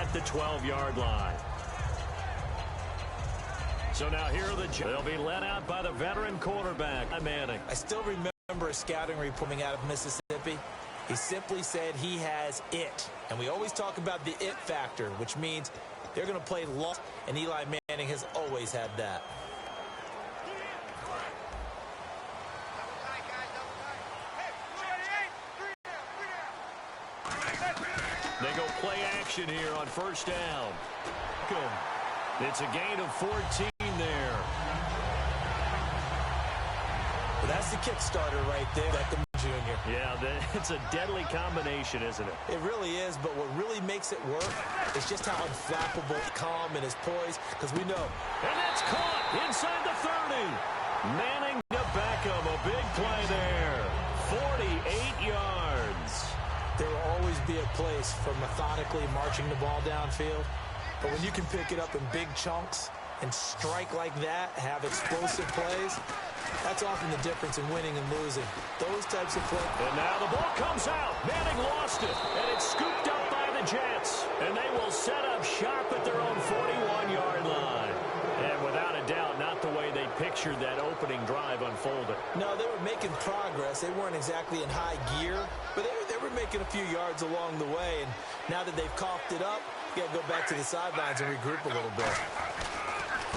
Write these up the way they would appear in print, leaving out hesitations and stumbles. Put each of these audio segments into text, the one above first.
at the 12-yard line. So now here are they'll be led out by the veteran quarterback, Manning. I still remember a scouting report coming out of Mississippi. He simply said he has it. And we always talk about the it factor, which means they're going to play long, and Eli Manning has always had that. They go play action here on first down. It's a gain of 14 there. Well, that's the kick starter right there, Beckham Jr. Yeah, it's a deadly combination, isn't it? It really is, but what really makes it work is just how unflappable, calm, and his poise, because we know. And that's caught inside the 30. Manning to Beckham, a big play there. 48 yards. There will always be a place for methodically marching the ball downfield. But when you can pick it up in big chunks and strike like that, have explosive plays, that's often the difference in winning and losing. Those types of plays. And now the ball comes out. Manning lost it. And it's scooped up by the Jets. And they will set up shop at their own 41-yard line. And without a doubt, not the way they pictured that opening drive unfolded. No, they were making progress. They weren't exactly in high gear, but they were making a few yards along the way. And now that they've coughed it up, you got to go back to the sidelines and regroup a little bit.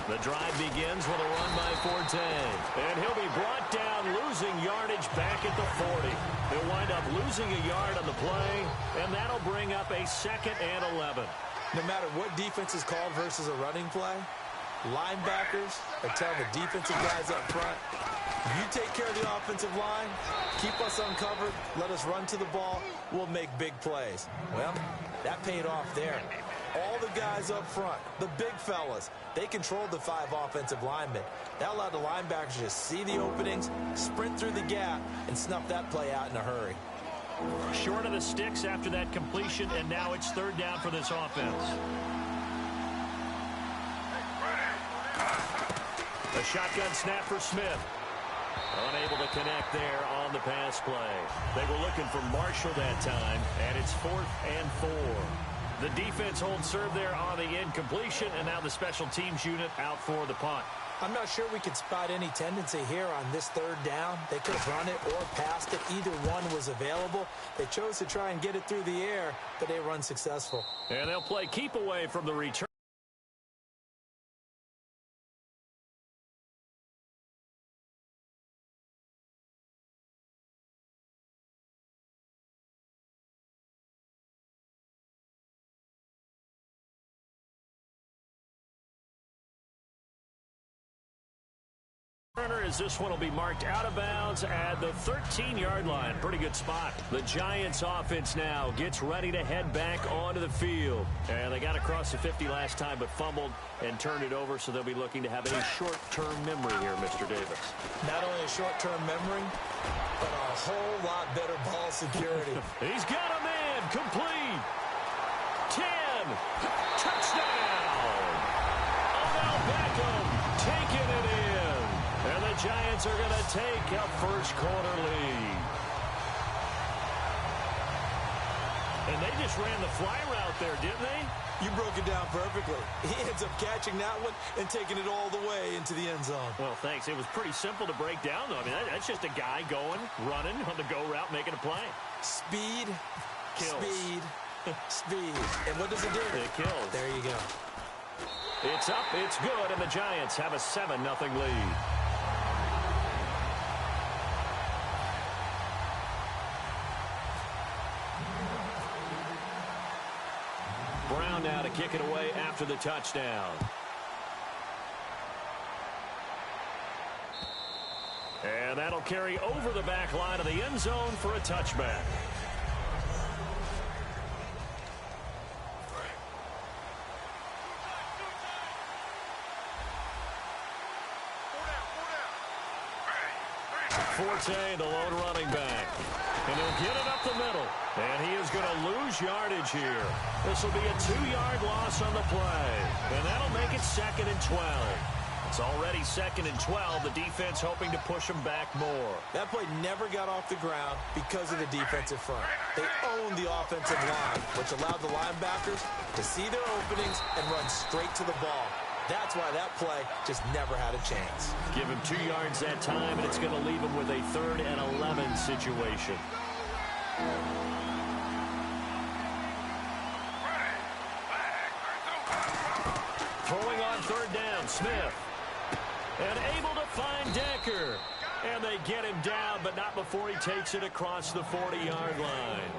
The drive begins with a run by Forte. And he'll be brought down, losing yardage back at the 40. They'll wind up losing a yard on the play, and that'll bring up a 2nd and 11. No matter what defense is called versus a running play, linebackers are telling the defensive guys up front, you take care of the offensive line, keep us uncovered, let us run to the ball, we'll make big plays. Well, that paid off there. All the guys up front, the big fellas, they controlled the 5 offensive linemen. That allowed the linebackers to see the openings, sprint through the gap, and snuff that play out in a hurry. Short of the sticks after that completion, and now it's 3rd down for this offense. A shotgun snap for Smith. Unable to connect there on the pass play. They were looking for Marshall that time, and it's 4th and 4. The defense holds serve there on the incompletion, and now the special teams unit out for the punt. I'm not sure we can spot any tendency here on this 3rd down. They could have run it or passed it. Either one was available. They chose to try and get it through the air, but they were unsuccessful. And they'll play keep away from the return. As this one will be marked out of bounds at the 13-yard line. Pretty good spot. The Giants offense now gets ready to head back onto the field. And they got across the 50 last time but fumbled and turned it over, so they'll be looking to have a short-term memory here, Mr. Davis. Not only a short-term memory, but a whole lot better ball security. He's got a man. Complete. 10. Touchdown. Odell Beckham taking it in. And the Giants are going to take a first-quarter lead. And they just ran the fly route there, didn't they? You broke it down perfectly. He ends up catching that one and taking it all the way into the end zone. Well, thanks. It was pretty simple to break down, though. I mean, that's just a guy going, running on the go route, making a play. Speed, kills. Speed, speed. And what does it do? It kills. There you go. It's up, it's good, and the Giants have a 7-0 lead. Brown now to kick it away after the touchdown. And that'll carry over the back line of the end zone for a touchback. Forte, the lone running back. And he'll get it up the middle. And he is going to lose yardage here. This will be a 2-yard loss on the play. And that'll make it 2nd and 12. It's already 2nd and 12. The defense hoping to push them back more. That play never got off the ground because of the defensive front. They owned the offensive line, which allowed the linebackers to see their openings and run straight to the ball. That's why that play just never had a chance. Give him 2 yards that time, and it's going to leave him with a 3rd and 11 situation. Throwing on 3rd down, Smith. And able to find Decker. And they get him down, but not before he takes it across the 40-yard line.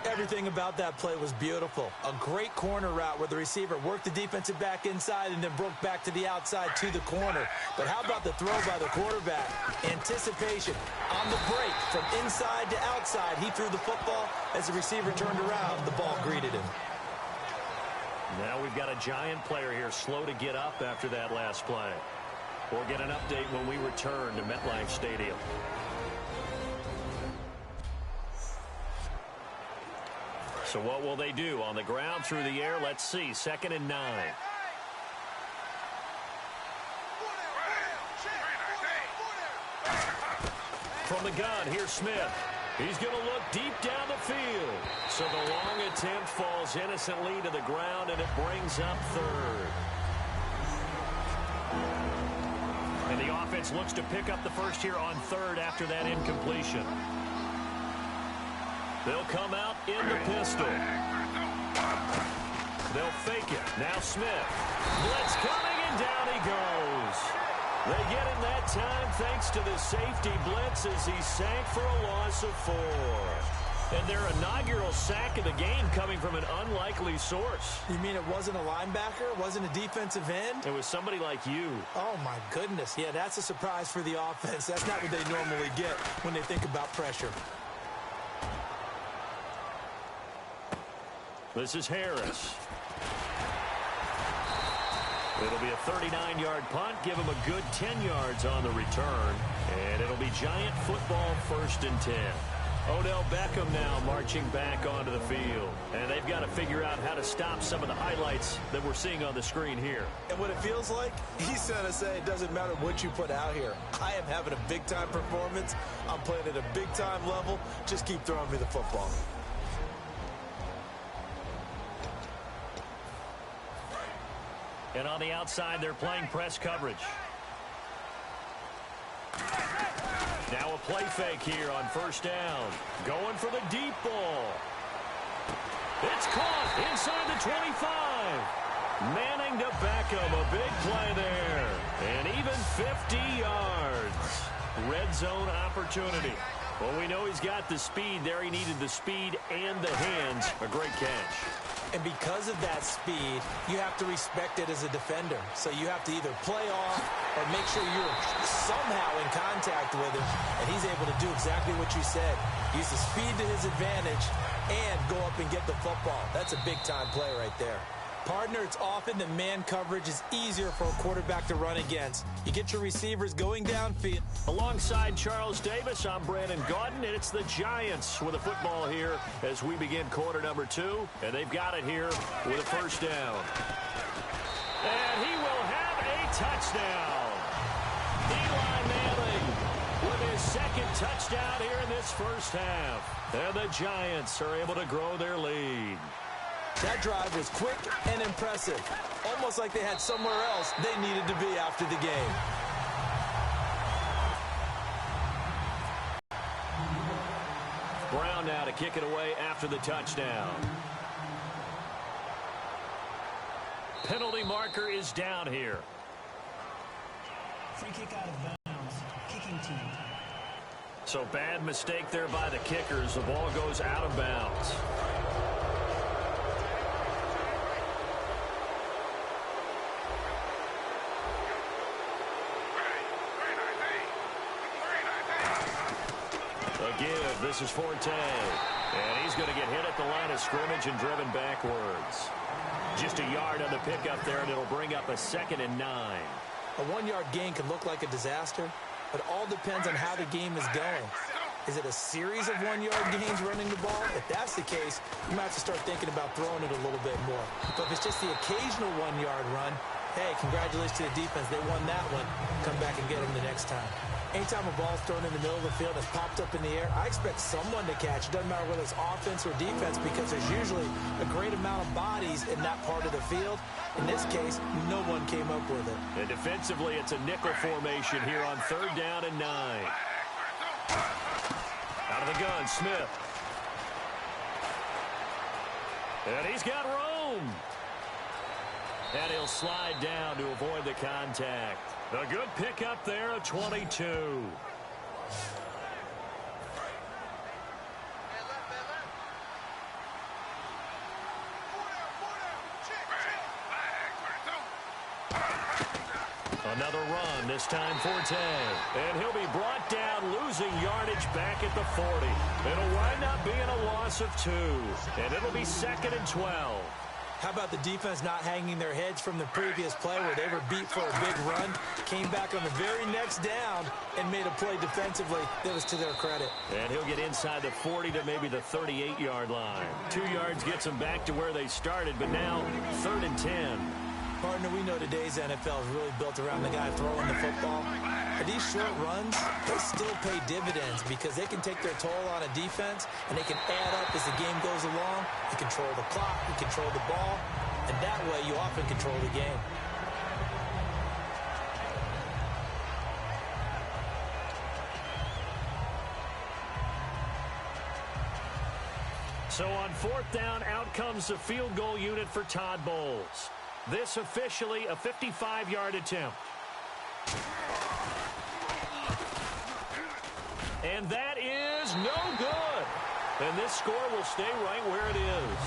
Everything about that play was beautiful. A great corner route where the receiver worked the defensive back inside and then broke back to the outside to the corner. But how about the throw by the quarterback? Anticipation on the break from inside to outside. He threw the football. As the receiver turned around, the ball greeted him. Now we've got a giant player here slow to get up after that last play. We'll get an update when we return to MetLife Stadium. So what will they do? On the ground, through the air, let's see. 2nd and 9. From the gun, here's Smith. He's going to look deep down the field. So the long attempt falls innocently to the ground, and it brings up 3rd. And the offense looks to pick up the first here on 3rd after that incompletion. They'll come out in the pistol. They'll fake it. Now Smith. Blitz coming, and down he goes. They get him that time thanks to the safety blitz as he sank for a loss of 4. And their inaugural sack of the game coming from an unlikely source. You mean it wasn't a linebacker? It wasn't a defensive end? It was somebody like you. Oh, my goodness. Yeah, that's a surprise for the offense. That's not what they normally get when they think about pressure. This is Harris. It'll be a 39-yard punt. Give him a good 10 yards on the return. And it'll be Giant football 1st and 10. Odell Beckham now marching back onto the field. And they've got to figure out how to stop some of the highlights that we're seeing on the screen here. And what it feels like, he's going to say it doesn't matter what you put out here. I am having a big-time performance. I'm playing at a big-time level. Just keep throwing me the football. And on the outside, they're playing press coverage. Now a play fake here on 1st down. Going for the deep ball. It's caught inside the 25. Manning to Beckham. A big play there. And even 50 yards. Red zone opportunity. Well, we know he's got the speed there. He needed the speed and the hands. A great catch. And because of that speed, you have to respect it as a defender. So you have to either play off or make sure you're somehow in contact with him. And he's able to do exactly what you said. Use the speed to his advantage and go up and get the football. That's a big-time play right there. Partner, it's often that man coverage is easier for a quarterback to run against. You get your receivers going downfield. Alongside Charles Davis, I'm Brandon Gaudin, and it's the Giants with a football here as we begin quarter number 2. And they've got it here with a 1st down. And he will have a touchdown. Eli Manning with his 2nd touchdown here in this 1st half. And the Giants are able to grow their lead. That drive was quick and impressive. Almost like they had somewhere else they needed to be after the game. Brown now to kick it away after the touchdown. Penalty marker is down here. Free kick out of bounds. Kicking team. So bad mistake there by the kickers. The ball goes out of bounds. Give. This is Forte. And he's going to get hit at the line of scrimmage and driven backwards. Just a yard on the pickup there, and it'll bring up a 2nd and 9. A 1-yard gain can look like a disaster, but it all depends on how the game is going. Is it a series of 1-yard gains running the ball? If that's the case, you might have to start thinking about throwing it a little bit more. But if it's just the occasional 1-yard run, hey, congratulations to the defense. They won that one. Come back and get them the next time. Anytime a ball's thrown in the middle of the field that's popped up in the air, I expect someone to catch. It doesn't matter whether it's offense or defense because there's usually a great amount of bodies in that part of the field. In this case, no one came up with it. And defensively, it's a nickel formation here on 3rd down and 9. Out of the gun, Smith. And he's got room. And he'll slide down to avoid the contact. A good pickup there of 22. Another run, this time Forte. And he'll be brought down, losing yardage back at the 40. It'll wind up being a loss of 2. And it'll be 2nd and 12. How about the defense not hanging their heads from the previous play where they were beat for a big run, came back on the very next down, and made a play defensively that was to their credit. And he'll get inside the 40 to maybe the 38-yard line. 2 yards gets them back to where they started, but now 3rd and 10. Partner, we know today's NFL is really built around the guy throwing the football. But these short runs, they still pay dividends because they can take their toll on a defense, and they can add up as the game goes along. You control the clock, you control the ball, and that way you often control the game. So on 4th down, out comes the field goal unit for Todd Bowles. This officially a 55-yard attempt. And that is no good. And this score will stay right where it is.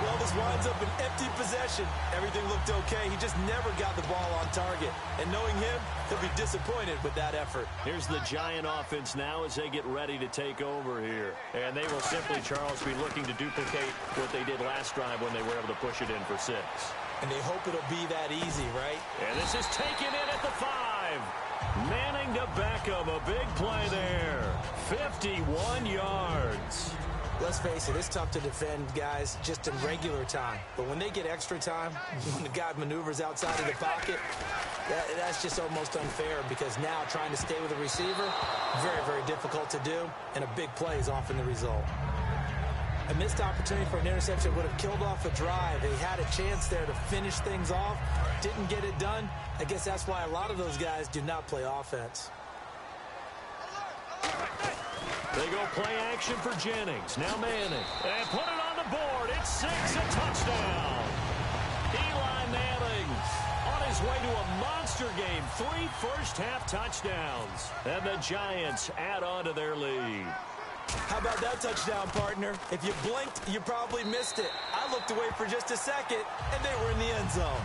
Well, this winds up an empty possession. Everything looked okay. He just never got the ball on target. And knowing him, he'll be disappointed with that effort. Here's the Giant offense now as they get ready to take over here. And they will simply, Charles, be looking to duplicate what they did last drive when they were able to push it in for 6. And they hope it'll be that easy, right? And this is taken in at the 5. Manning to Beckham, a big play there. 51 yards. Let's face it, it's tough to defend guys just in regular time. But when they get extra time, when the guy maneuvers outside of the pocket, that's just almost unfair because now trying to stay with the receiver, very, very difficult to do, and a big play is often the result. A missed opportunity for an interception would have killed off a drive. They had a chance there to finish things off, didn't get it done. I guess that's why a lot of those guys do not play offense. They go play action for Jennings. Now Manning. And put it on the board. It's 6, a touchdown. Eli Manning on his way to a monster game. 3 first-half touchdowns. And the Giants add on to their lead. How about that touchdown, partner? If you blinked, you probably missed it. I looked away for just a second, and they were in the end zone.